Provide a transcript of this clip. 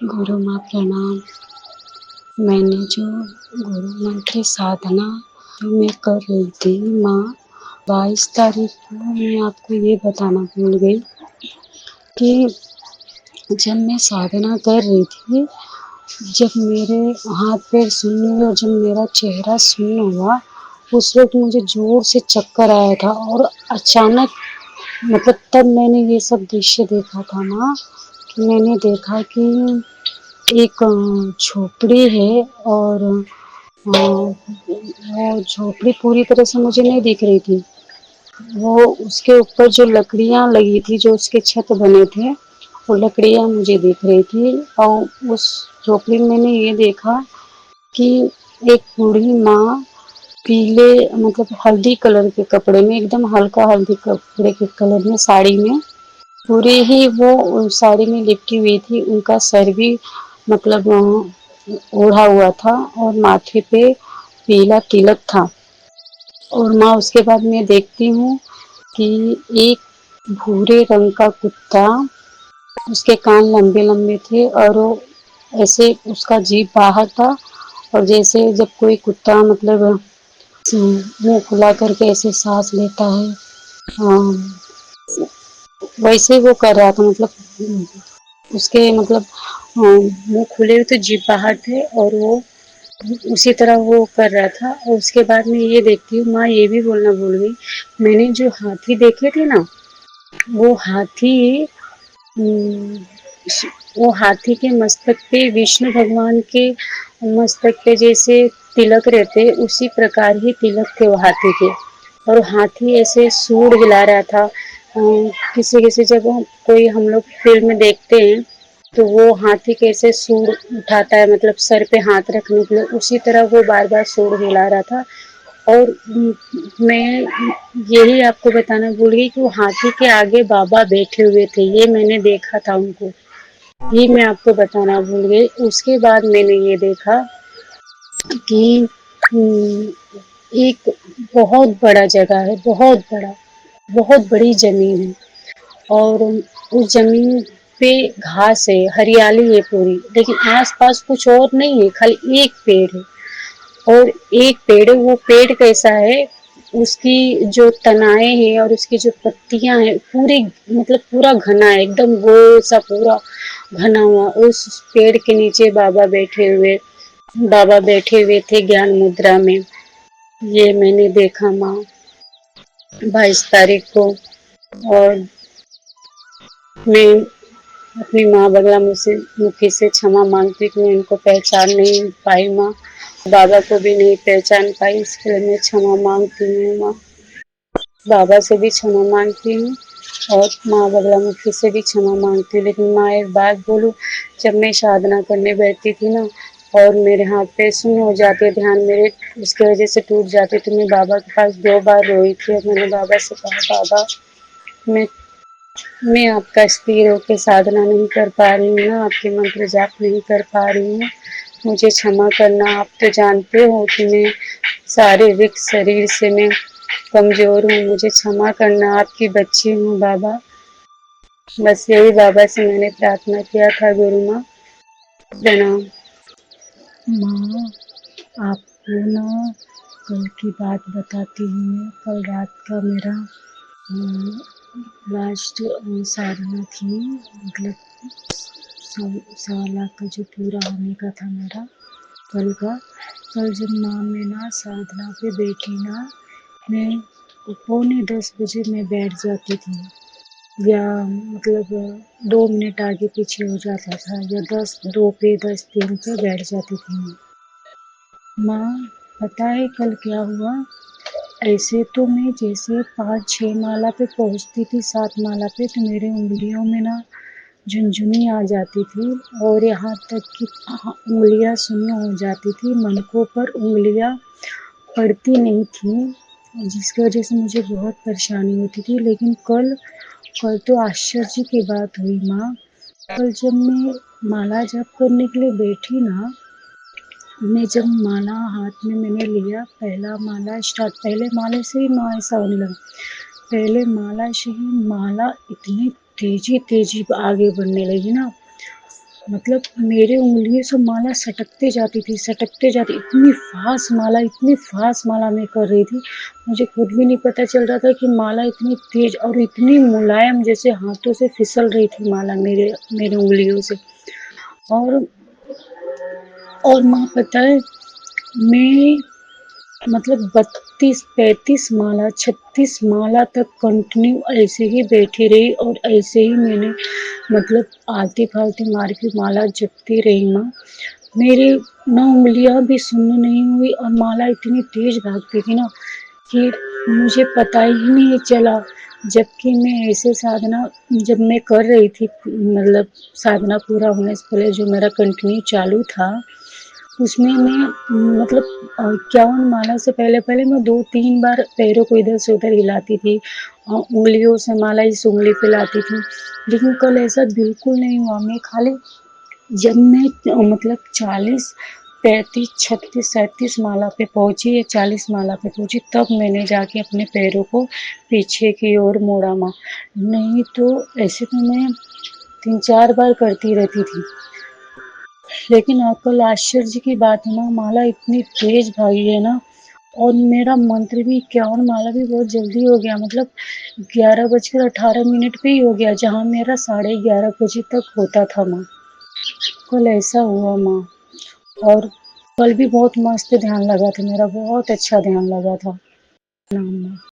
गुरु माँ प्रणाम। मैंने जो गुरु मंत्र साधना जो मैं कर रही थी माँ, 22 तारीख को मैं आपको ये बताना भूल गई कि जब मैं साधना कर रही थी, जब मेरे हाथ पैर शून्य हुए और जब मेरा चेहरा शून्य हुआ, उस वक्त मुझे जोर से चक्कर आया था और अचानक तब मैंने ये सब दृश्य देखा था माँ, कि मैंने देखा कि एक झोपड़ी है और वो झोपड़ी पूरी तरह से मुझे नहीं दिख रही थी। वो उसके ऊपर जो लकड़ियाँ लगी थी, जो उसके छत बने थे, वो लकड़ियाँ मुझे दिख रही थी। और उस झोपड़ी में मैंने ये देखा कि एक बूढ़ी माँ पीले हल्दी कलर के कपड़े में, एकदम हल्का हल्दी कपड़े के कलर में, साड़ी में, पूरी ही वो साड़ी में लिपटी हुई थी। उनका सर भी मतलब ओढ़ा हुआ था और माथे पे पीला तिलक था। और माँ उसके बाद मैं देखती हूँ कि एक भूरे रंग का कुत्ता, उसके कान लंबे लंबे थे और वो ऐसे उसका जीभ बाहर था, और जैसे जब कोई कुत्ता मुंह खुला करके ऐसे सांस लेता है, वैसे वो कर रहा था। उसके मुंह खुले हुए तो जीभ बाहर थे, और वो उसी तरह वो कर रहा था। और उसके बाद में ये देखती हूँ माँ, ये भी बोलना भूल गई, मैंने जो हाथी देखे थे ना, वो हाथी वो हाथी के मस्तक पे विष्णु भगवान के मस्तक पे जैसे तिलक रहते, उसी प्रकार ही तिलक थे वो हाथी के। और हाथी ऐसे सूंड हिला रहा था। किसी किसी जगह कोई हम लोग फिल्म देखते हैं तो वो हाथी कैसे सूंड उठाता है, सर पे हाथ रखने के लिए, उसी तरह वो बार बार सूंड हिला रहा था। और मैं यही आपको बताना भूल गई कि वो हाथी के आगे बाबा बैठे हुए थे, ये मैंने देखा था उनको, ये मैं आपको बताना भूल गई। उसके बाद मैंने ये देखा कि एक बहुत बड़ा जगह है, बहुत बड़ी ज़मीन है, और उस ज़मीन पे घास है, हरियाली है पूरी, लेकिन आस-पास कुछ और नहीं है, खाली एक पेड़ है। और एक पेड़ है, वो पेड़ कैसा है, उसकी जो तनाएँ हैं और उसकी जो पत्तियाँ हैं, पूरी पूरा घना है, एकदम गोल सा पूरा घना हुआ। उस पेड़ के नीचे बाबा बैठे हुए थे ज्ञान मुद्रा में। ये मैंने देखा माँ, 22 तारीख को। और मैं अपनी माँ बगला मुखी से क्षमा मांगती कि मैं इनको पहचान नहीं पाई माँ, बाबा को भी नहीं पहचान पाई, इसके लिए मैं क्षमा मांगती हूँ माँ। बाबा से भी क्षमा मांगती हूँ और माँ बगला मुखी से भी क्षमा मांगती हूँ। लेकिन माँ एक बात बोलूँ, जब मैं साधना करने बैठती थी ना और मेरे हाथ पैर शून्य हो जाते, ध्यान मेरे उसकी वजह से टूट जाते, तो मैं बाबा के पास 2 बार रोई थी। और मैंने बाबा से कहा, बाबा मैं मैं आपका स्थिर होकर साधना नहीं कर पा रही हूँ ना, आपके मंत्र जाप नहीं कर पा रही हूँ, मुझे क्षमा करना। आप तो जानते हो कि मैं शारीरिक शरीर से मैं कमज़ोर हूँ, मुझे क्षमा करना, आपकी बच्ची हूँ बाबा। बस यही बाबा से मैंने प्रार्थना किया था। गुरु माँ प्रणाम। माँ, आपको ना कल की बात बताती हूँ मैं। कल रात का मेरा लास्ट साधना थी, सवा लाख का जो पूरा होने का था मेरा कल का। कल जब माँ मैं ना साधना पे बैठी ना, मैं 9:45 बजे मैं बैठ जाती थी, या 2 मिनट आगे पीछे हो जाता था, या 10:02 पे 10:03 पे बैठ जाती थी मैं। माँ, पता है कल क्या हुआ? ऐसे तो मैं जैसे 5-6 माला पे पहुँचती थी, 7 माला पे, तो मेरे उंगलियों में ना झुनझुनी आ जाती थी, और यहाँ तक कि उंगलियाँ शून्य हो जाती थी, मनकों पर उंगलियाँ पड़ती नहीं थी, जिसकी वजह से मुझे बहुत परेशानी होती थी। लेकिन कल तो आश्चर्य की बात हुई माँ। कल जब मैं माला जप करने के लिए बैठी ना, मैं जब माला हाथ में मैंने लिया, पहला माला स्टार्ट, पहले माले से ही माँ ऐसा होने लगा, पहले माला से ही माला इतनी तेजी आगे बढ़ने लगी ना, मतलब मेरे उँगलियों से माला सटकते जाती, इतनी फ़ास्ट माला मैं कर रही थी, मुझे खुद भी नहीं पता चल रहा था कि माला इतनी तेज़ और इतनी मुलायम जैसे हाथों से फिसल रही थी माला मेरे मेरे उँगलियों से। और माँ पता है, मैं मतलब 32-35 माला 36 माला तक कंटिन्यू ऐसे ही बैठी रही और ऐसे ही मैंने मतलब आलती-फालती मार के माला जपती रही माँ। मेरी ना उँगलियाँ भी सुन्न नहीं हुई और माला इतनी तेज़ भागती थी ना कि मुझे पता ही नहीं चला। जबकि मैं ऐसे साधना जब मैं कर रही थी मतलब साधना पूरा होने से पहले जो मेरा कंटिन्यू चालू था, उसमें मैं मतलब 51 माला से पहले-पहले मैं 2-3 बार पैरों को इधर से उधर हिलाती थी। उँगलियों से माला इस उँगली पे लाती थी। लेकिन कल ऐसा बिल्कुल नहीं हुआ। मैं खाली जब मैं मतलब 40, 35, 36, 37 माला पे पहुँची या 40 माला पे पहुँची तब मैंने जाके अपने पैरों को पीछे की ओर मोड़ा माँ। नहीं तो ऐसे तो मैं 3-4 बार करती रहती थी। लेकिन कल आश्चर्य की बात है ना, माला इतनी तेज़ भागी है ना और मेरा मंत्र भी 51 माला भी बहुत जल्दी हो गया। मतलब 11:18 पे ही हो गया, जहाँ मेरा 11:30 बजे तक होता था माँ। कल ऐसा हुआ माँ। और कल भी बहुत मस्त ध्यान लगा था मेरा, बहुत अच्छा ध्यान लगा था। प्रणाम माँ।